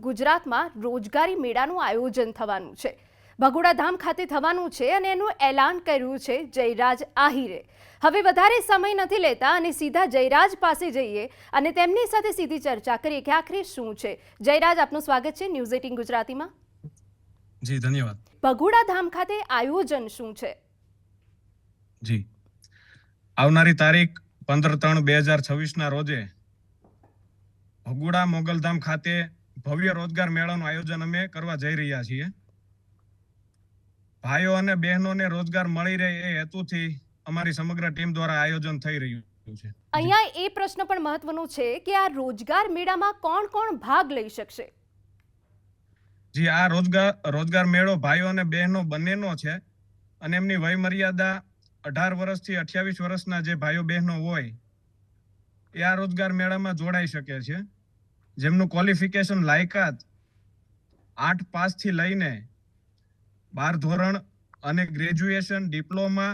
ગુજરાતમાં રોજગારી મેળાનું આયોજન થવાનું છે। ભગોડા ધામ ખાતે થવાનું છે અને એનું એલાન કર્યું છે જયરાજ આહિરે। હવે વધારે સમય નથી લેતા અને સીધા જયરાજ પાસે જઈએ અને તેમની સાથે સીધી ચર્ચા કરીએ કે આખરે શું છે। જયરાજ, આપનું સ્વાગત છે ન્યૂઝ 18 ગુજરાતીમાં। જી ધન્યવાદ। ભગોડા ધામ ખાતે આયોજન શું છે? જી, આવનારી તારીખ 15/3/2026 ના રોજે ભગોડા મોગલધામ ખાતે ભવ્ય રોજગાર મેળાનું આયોજન અમે કરવા જઈ રહ્યા છીએ। ભાઈઓ અને બહેનોને રોજગાર મળી રહે એ હેતુથી અમારી સમગ્ર ટીમ દ્વારા આયોજન થઈ રહ્યું છે। અહીંયા એ પ્રશ્ન પણ મહત્વનો છે કે આ રોજગાર મેળામાં કોણ કોણ ભાગ લઈ શકશે? જી, આ રોજગાર મેળો ભાઈઓ અને બહેનો બંનેનો છે અને એમની વય મર્યાદા 18 વર્ષથી 28 વર્ષના જે ભાઈઓ બહેનો હોય એ આ રોજગાર મેળામાં જોડાઈ શકે છે। જેમનું ક્વોલિફિકેશન લાયકાત 8 પાસ થી લઈને 12 ધોરણ અને ગ્રેજ્યુએશન, ડિપ્લોમા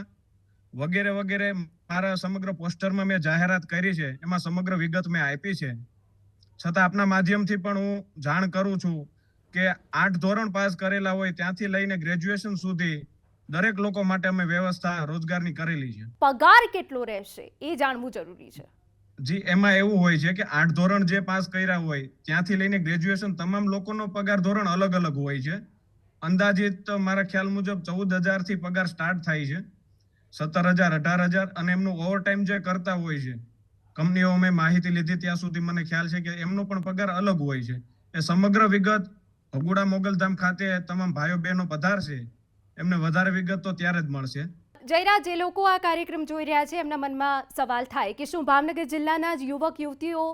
વગેરે વગેરે મારા સમગ્ર પોસ્ટરમાં મેં જાહેરાત કરી છે, એમાં સમગ્ર વિગત મેં આપી છે। છતાં આપના માધ્યમથી પણ હું જાણ કરું છું કે 8 ધોરણ પાસ કરેલા હોય ત્યાંથી લઈને ગ્રેજ્યુએશન સુધી દરેક લોકો માટે અમે વ્યવસ્થા રોજગારની કરેલી છે। પગાર કેટલો રહેશે એ જાણવું જરૂરી છે। જી, એમાં એવું હોય છે કે 8 ધોરણ જે પાસ કર્યા હોય ત્યાંથી લઈને ગ્રેજ્યુએશન તમામ લોકોનો પગાર ધોરણ અલગ અલગ હોય છે। અંદાજિત મારા ખ્યાલ મુજબ 14,000 થી પગાર સ્ટાર્ટ થાય છે, 17,000, 18,000 અને એમનું ઓવરટાઈમ જે કરતા હોય છે, કંપનીઓ મેં માહિતી લીધી ત્યાં સુધી મને ખ્યાલ છે કે એમનો પણ પગાર અલગ હોય છે। એ સમગ્ર વિગત ભગોડા મોગલધામ ખાતે તમામ ભાઈઓ બહેનો પધારશે એમને વધારે વિગત તો ત્યારે જ મળશે। જયરાજ, જે લોકો આ કાર્યક્રમ જોઈ રહ્યા છે એમના મનમાં સવાલ થાય કે શું ભાવનગર જિલ્લાના જ યુવક યુવતીઓ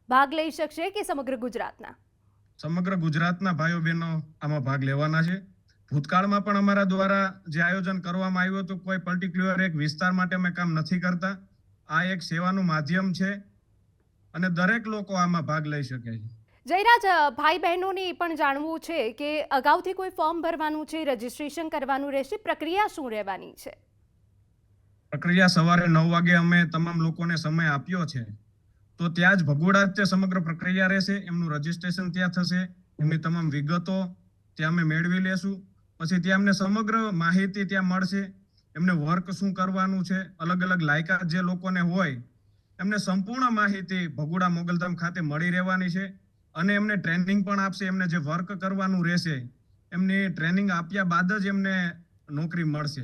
ભાગ લઈ શકશે કે સમગ્ર ગુજરાતના? સમગ્ર ગુજરાતના ભાઈઓ બહેનો આમાં ભાગ લેવાના છે। ભૂતકાળમાં પણ અમારા દ્વારા જે આયોજન કરવામાં આવ્યું હતું, કોઈ પર્ટિક્યુલર એક વિસ્તાર માટે અમે કામ નથી કરતા। આ એક સેવાનું માધ્યમ છે અને દરેક લોકો આમાં ભાગ લઈ શકે છે। જયરાજ, ભાઈ બહેનોને એ પણ જાણવું છે કે અગાઉથી કોઈ ફોર્મ ભરવાનું છે, રજીસ્ટ્રેશન કરવાનું રહેશે, પ્રક્રિયા શું રહેવાની છે? પ્રક્રિયા સવારે 9 વાગે અમે તમામ લોકોને સમય આપ્યો છે, તો ત્યાં જ ભગોડા જ સમગ્ર પ્રક્રિયા રહેશે। એમનું રજીસ્ટ્રેશન ત્યાં થશે, એમની તમામ વિગતો ત્યાં અમે મેળવી લેશું। પછી ત્યાં અમને સમગ્ર માહિતી ત્યાં મળશે, એમને વર્ક શું કરવાનું છે, અલગ અલગ લાયકાત જે લોકોને હોય એમને સંપૂર્ણ માહિતી ભગોડા મોગલધામ ખાતે મળી રહેવાની છે અને એમને ટ્રેનિંગ પણ આપશે। એમને જે વર્ક કરવાનું રહેશે એમની ટ્રેનિંગ આપ્યા બાદ જ એમને નોકરી મળશે।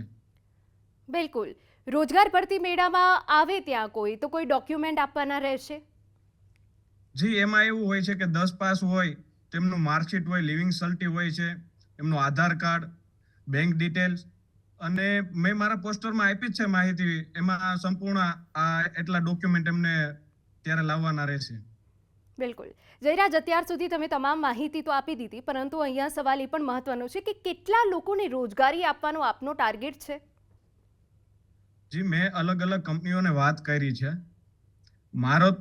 બિલકુલ। રોજગાર ભરતી મેળામાં આવે ત્યાં કોઈ ડોક્યુમેન્ટ આપવાના રહેશે? જી, એમાં એવું હોય છે કે 10 પાસ હોય તેમનું માર્કશીટ હોય, લિવિંગ સર્ટી હોય છે, એમનું આધાર કાર્ડ, બેંક ડિટેલ્સ અને મેં મારા પોસ્ટરમાં આપી જ છે માહિતી, એમાં સંપૂર્ણ એટલા ડોક્યુમેન્ટ એમને ત્યારે લાવવાના રહેશે। બિલકુલ। જયરાજ, અત્યાર સુધી તમે તમામ માહિતી તો આપી દીધી, પરંતુ અહીંયા સવાલ એ પણ મહત્વનો છે કે કેટલા લોકોને રોજગારી આપવાનો આપનો ટાર્ગેટ છે? જી, મેં અલગ અલગ કંપનીઓને વાત કરી છે। મારું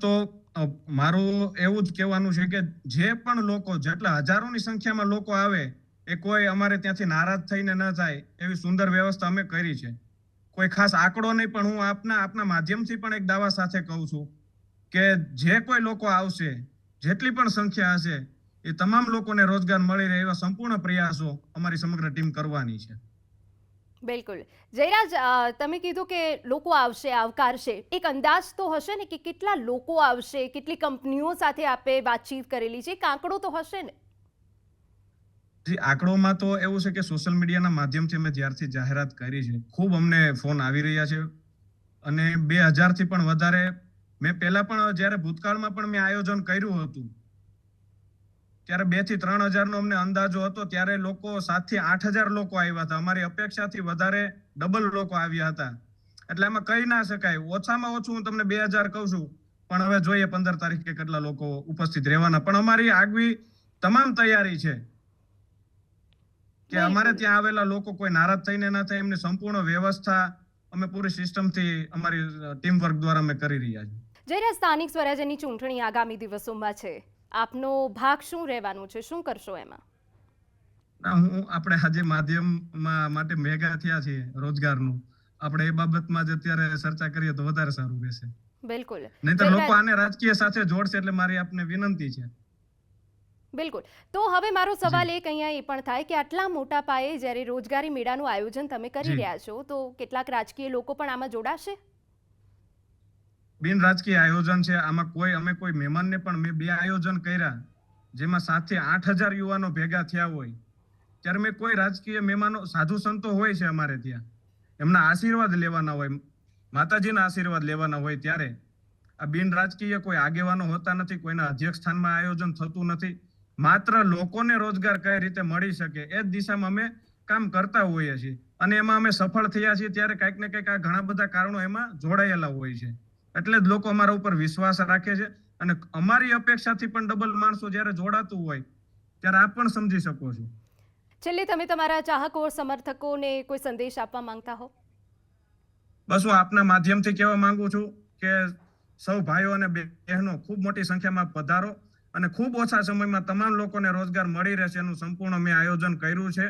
એવું જ કહેવાનું છે કે જે પણ લોકો, જેટલા હજારોની સંખ્યામાં લોકો આવે એ કોઈ અમારે ત્યાંથી નારાજ થઈને ન જાય એવી સુંદર વ્યવસ્થા અમે કરી છે। કોઈ ખાસ આંકડો નહીં, પણ હું આપના માધ્યમથી પણ એક દાવા સાથે કહું છું કે જે કોઈ લોકો આવશે, જેટલી પણ સંખ્યા હશે, એ તમામ લોકોને રોજગાર મળી રહે એવા સંપૂર્ણ પ્રયાસો અમારી સમગ્ર ટીમ કરવાની છે। બિલકુલ। જયરાજ, તમે કીધું કે લોકો આવશે, આવકારશે, એક અંદાજ તો હશે ને કે કેટલા લોકો આવશે, કેટલી કંપનીઓ સાથે આપે વાતચીત કરેલી છે, એક આંકડો તો હશે ને? જી, આંકડોમાં તો એવું છે કે સોશિયલ મીડિયાના માધ્યમથી અમે જ્યારથી જાહેરાત કરી છે ખૂબ અમને ફોન આવી રહ્યા છે અને 2000 થી પણ વધારે મેં પહેલા પણ જ્યારે ભૂતકાળમાં પણ મેં આયોજન કર્યું હતું ત્યારે 2 થી 3,000 નો અમને અંદાજો હતો, ત્યારે લોકો 7 થી 8,000 લોકો આવ્યા હતા। અમારી અપેક્ષાથી વધારે ડબલ લોકો આવ્યા હતા। એટલે એમાં કહી ના શકાય, ઓછામાં ઓછું હું તમને 2000 કહું છું, પણ હવે જોઈએ 15 તારીખે કેટલા લોકો ઉપસ્થિત રહેવાના। પણ અમારી આગવી તમામ તૈયારી છે કે અમારે ત્યાં આવેલા લોકો કોઈ નારાજ થઈને ના થાય, એમની સંપૂર્ણ વ્યવસ્થા અમે પૂરી સિસ્ટમથી અમારી ટીમ વર્ક દ્વારા અમે કરી રહ્યા છીએ। જયરાજ, સ્થાનિક સ્વરાજ્યની ચૂંટણી આગામી દિવસોમાં છે, આપનો ભાગ શું રહેવાનો છે, શું કરશો એમાં? આપણે આજે માધ્યમ માટે ભેગા થયા છીએ રોજગારનું, આપણે એ બાબતમાં જ અત્યારે ચર્ચા કરીએ તો વધારે સારું રહેશે। બિલકુલ। નહીંતર લોકો આને રાજકીય સાથે જોડશે, એટલે મારી આપને વિનંતી છે। બિલકુલ. તો હવે મારો સવાલ એક અહીંયા એ પણ થાય કે આટલા મોટા પાયે જ્યારે રોજગારી મેળાનું આયોજન તમે કરી જી. રહ્યા છો તો કેટલાક રાજકીય લોકો પણ આમાં જોડાશે? બિન રાજકીય આયોજન છે આમાં. અમે કોઈ મહેમાનને પણ મેં 2 આયોજન કર્યા જેમાં 7 થી 8,000 યુવાનો ભેગા થયા હોય ત્યારે મેં કોઈ રાજકીય મહેમાનો સાધુ સંતો હોય છે અમારે ત્યાં, એમના આશીર્વાદ લેવાના હોય, માતાજીના આશીર્વાદ લેવાના હોય ત્યારે આ બિન રાજકીય કોઈ આગેવાનો હોતા નથી, કોઈના અધ્યક્ષ સ્થાનમાં આયોજન થતું નથી. માત્ર લોકોને રોજગાર કઈ રીતે મળી શકે એ જ દિશામાં અમે કામ કરતા હોઈએ છીએ અને એમાં અમે સફળ થયા છીએ ત્યારે કંઈક ને કંઈક આ ઘણા બધા કારણો એમાં જોડાયેલા હોય છે. એટલે જ લોકો અમારા ઉપર વિશ્વાસ રાખે છે અને અમારી અપેક્ષાથી પણ ડબલ માણસો જ્યારે જોડાતું હોય ત્યારે આપ પણ સમજી શકો છો. છેલ્લે તમે તમારા ચાહકો સમર્થકોને કોઈ સંદેશ આપવા માંગતા હો? બસ હું આપના માધ્યમથી કહેવા માંગુ છું કે સૌ ભાઈઓ અને બહેનો ખૂબ મોટી સંખ્યામાં પધારો અને ખૂબ ઓછા સમયમાં તમામ લોકોને રોજગાર મળી રહેશે એનું સંપૂર્ણ મેં આયોજન કર્યું છે.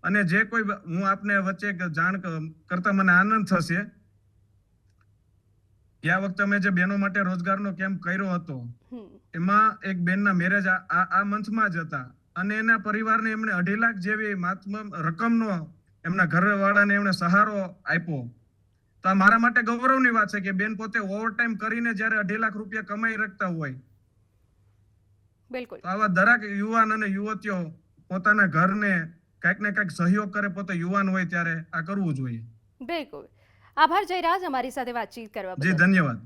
અને જે કોઈ હું આપને વચ્ચે જાણ કરતા મને આનંદ થશે, ગયા વખતે અમે જે બહેનો માટે રોજગારનો કેમ્પ કર્યો હતો એમાં એક બેનના મેરેજ આ મંથમાં જ હતા અને એના પરિવારને એમણે 2.5 લાખ જેવી રકમનો એમના ઘરવાળાને એમણે સહારો આપ્યો. તો આ મારા માટે ગૌરવની વાત છે કે બેન પોતે ઓવરટાઈમ કરીને જ્યારે 2.5 લાખ રૂપિયા કમાઈ રાખતા હોય. બિલકુલ. તો આવા દરેક યુવાન અને યુવતીઓ પોતાના ઘરને કંઈક ને કંઈક સહયોગ કરે, પોતે યુવાન હોય ત્યારે આ કરવું જોઈએ. બિલકુલ. આભાર જયરાજ, અમારી સાથે વાતચીત કરવા બદલ. જી ધન્યવાદ.